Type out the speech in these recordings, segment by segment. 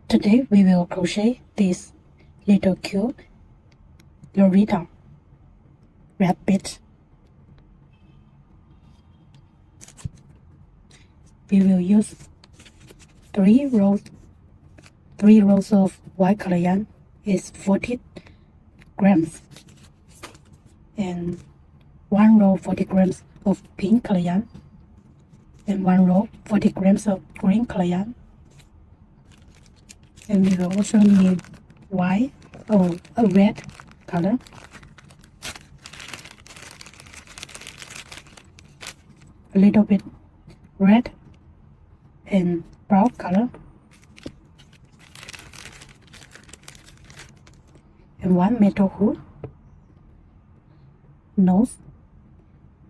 Today we will crochet this little cute Lolita rabbit. We will use three rows of white color yarn. Is 40 grams, and one row 40 grams of pink color yarn, and one row 40 grams of green color yarn. And we will also need white or a red color, a little bit red and brown color, and one metal hook, nose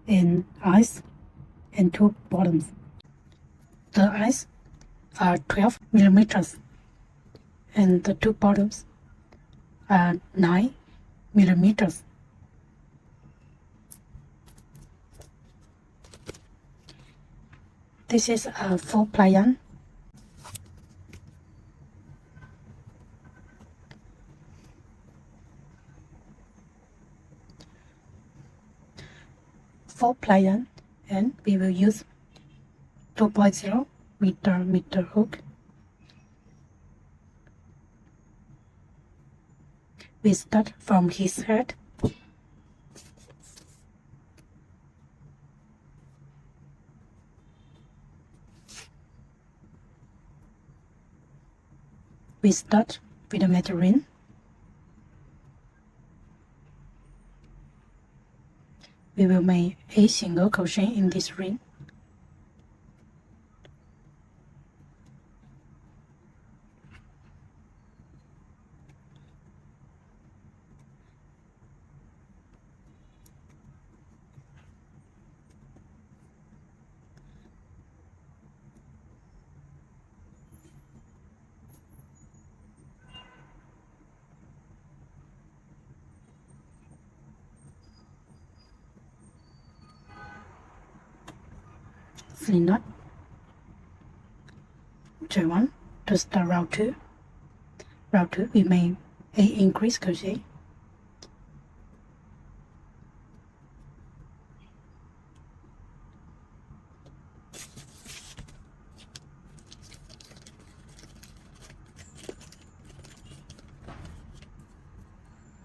and eyes, and two bottoms. The eyes are 12 millimeters and the two bottoms are 9 millimeters. This is a 4-ply yarn. And we will use 2.0 meter hook. We start from his head. We start with a metal ring. We will make a single crochet in this ring. Slip knot. Chain 1 to start round 2. Round 2 we make a increase crochet.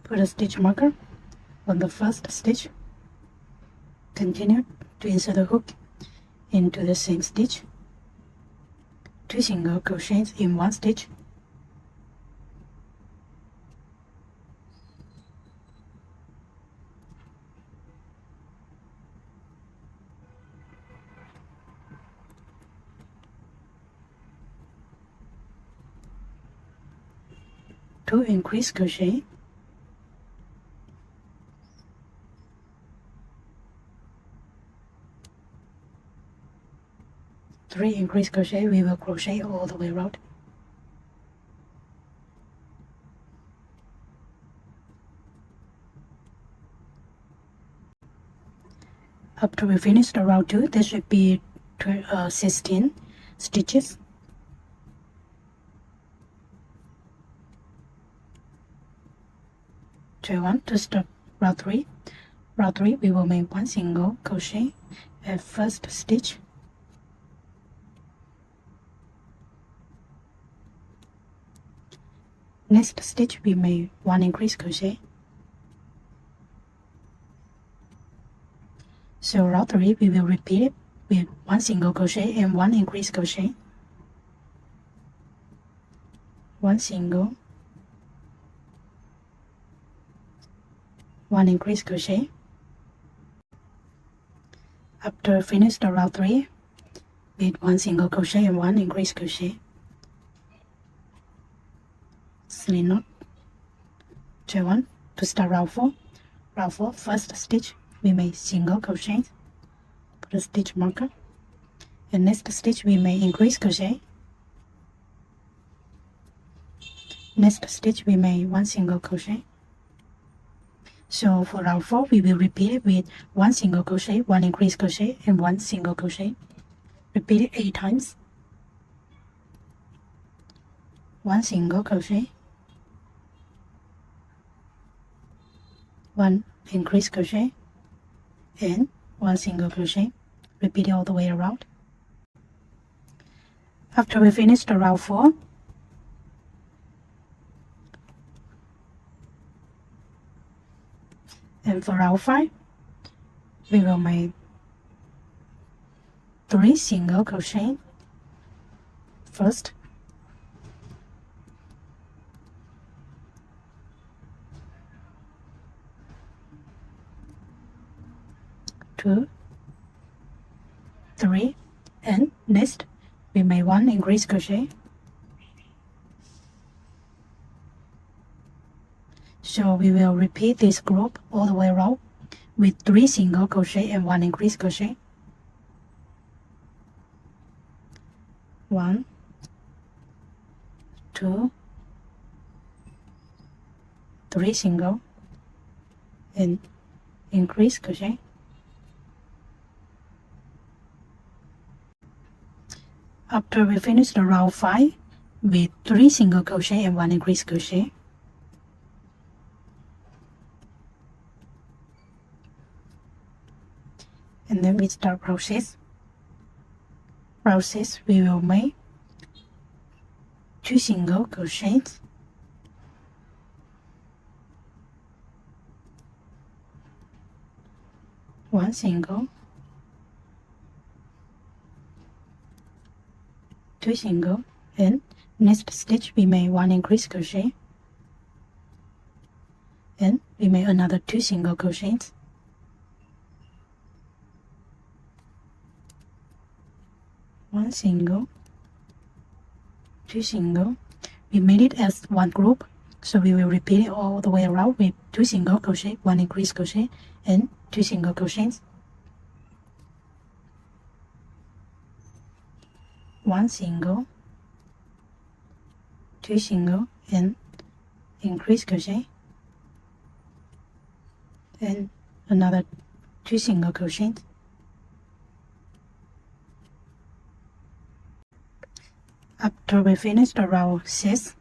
Put a stitch marker on the first stitch. Continue to insert the hook into the same stitch. 2 single crochets in one stitch. Two increase crochet. Three increase crochet. We will crochet all the way around. After we finish the round 2, there should be 16 stitches. Chain 1 to start round 3. Round 3 we will make one single crochet at first stitch. Next stitch we make one increase crochet. So round 3 we will repeat it with one single crochet and one increase crochet. One single, one increase crochet. After finish the round 3 with one single crochet and one increase crochet. Slip knot. Chain 1 to start round 4. Round 4 first stitch we make single crochet. Put a stitch marker, and next stitch we make increase crochet. Next stitch we make one single crochet. So for round 4 we will repeat it with one single crochet, one increase crochet, and one single crochet. Repeat it 8 times. 1 single crochet, 1 increase crochet, and 1 single crochet. Repeat it all the way around. After we finish the round 4, and for round 5, we will make 3 single crochet first, 2, 3, and next we make 1 increase crochet. So we will repeat this group all the way around with 3 single crochet and 1 increase crochet. 1, 2, 3 single and increase crochet. After we finish the round 5 with 3 single crochet and 1 increase crochet, and then we start round 6. Round 6 we will make 2 single crochets, 1 single, 2 single, and next stitch we make 1 increase crochet, and we make another 2 single crochets, 1 single, 2 single. We made it as one group, so we will repeat it all the way around with 2 single crochet, 1 increase crochet, and 2 single crochets, 1 single, 2 single, and increase crochet, and another 2 single crochets. After we finish the round 6,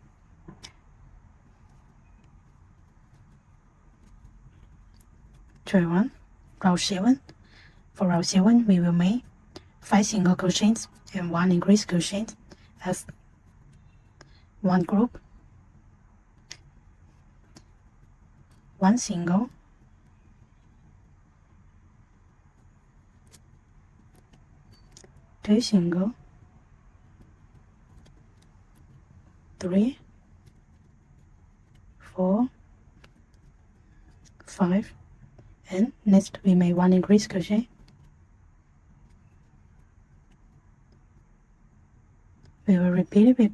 try 1, round 7. For round 7 we will make 5 single crochets and 1 increase crochet as one group, 1 single, 2 single, 3, 4, 5, and next we make 1 increase crochet. We will repeat it with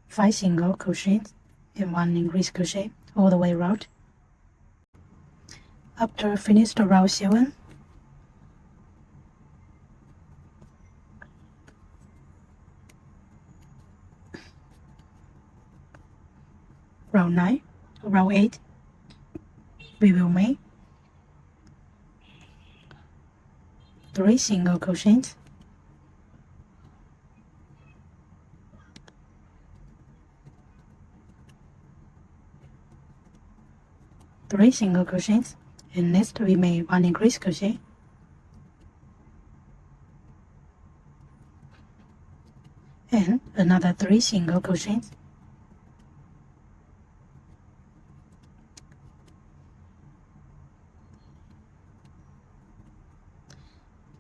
5 single crochets and 1 increase crochet all the way around. After finish the round 7, round 9, round 8, we will make 3 single crochets, 3 single crochets, and next we make 1 increase crochet, and another 3 single crochets,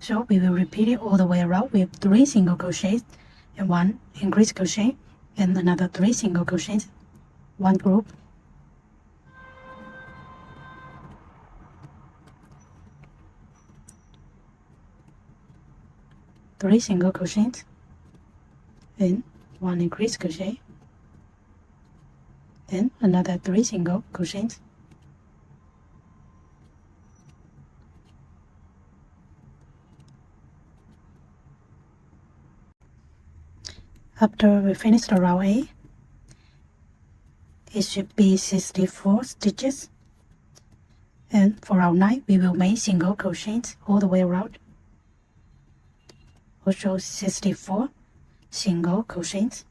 so we will repeat it all the way around with 3 single crochets and 1 increase crochet and another 3 single crochets, one group, 3 single crochets and 1 increase crochet and another 3 single crochets. After we finish the round 8, it should be 64 stitches, and for round 9 we will make single crochets all the way around, also 64 single crochets.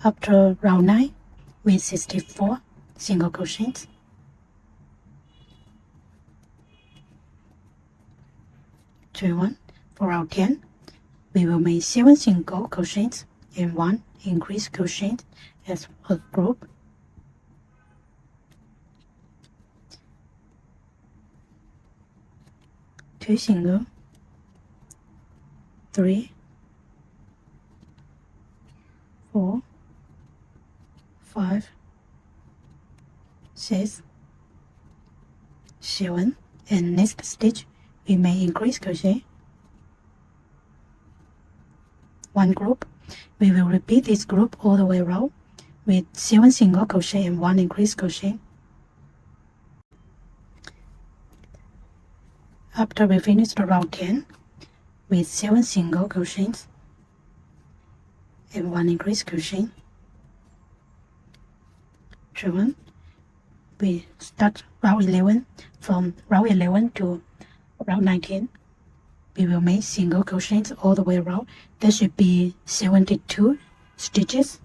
After round 9 with 64 single crochets, chain 1. For round 10, we will make 7 single crochets and 1 increase crochet as a group. Two single, 3, 4, 5, 6, 7, and next stitch we may increase crochet. One group. We will repeat this group all the way around with 7 single crochet and 1 increase crochet. After we finish the round 10 with 7 single crochets and 1 increase crochet, chain, we start round 11. From round 11 to round 19, we will make single crochets all the way around. There should be 72 stitches.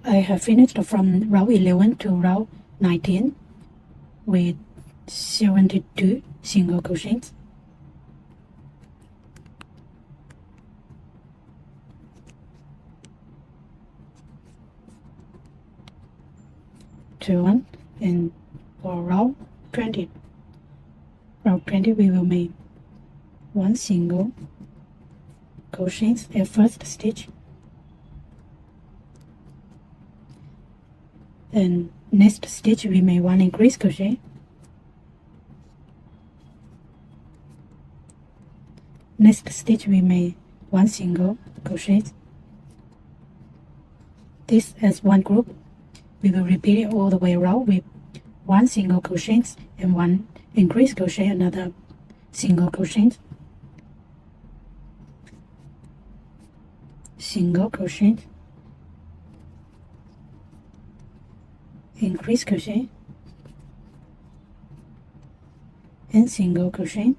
I have finished from round 11 to round 19 with 72 single crochets. Chain, and for round 20 we will make 1 single crochet at first stitch, and next stitch we make 1 increase crochet. Next stitch we make 1 single crochet. This as one group. We will repeat it all the way around with 1 single crochet and 1 increase crochet, another single crochet, single crochet, increase crochet, and single crochet.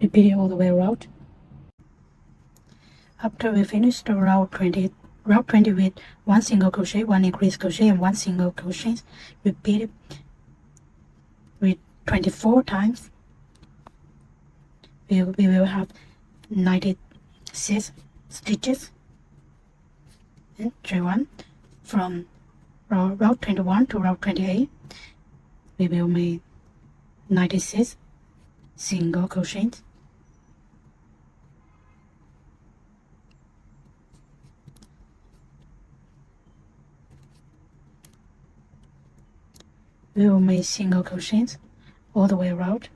Repeat it all the way around. After we finish the round 20 with 1 single crochet, 1 increase crochet, and 1 single crochet, repeat it with 24 times. We will have 96 stitches. And chain 1. From round 21 to round 28, we will make 96 single crochets. We will make single crochets all the way around.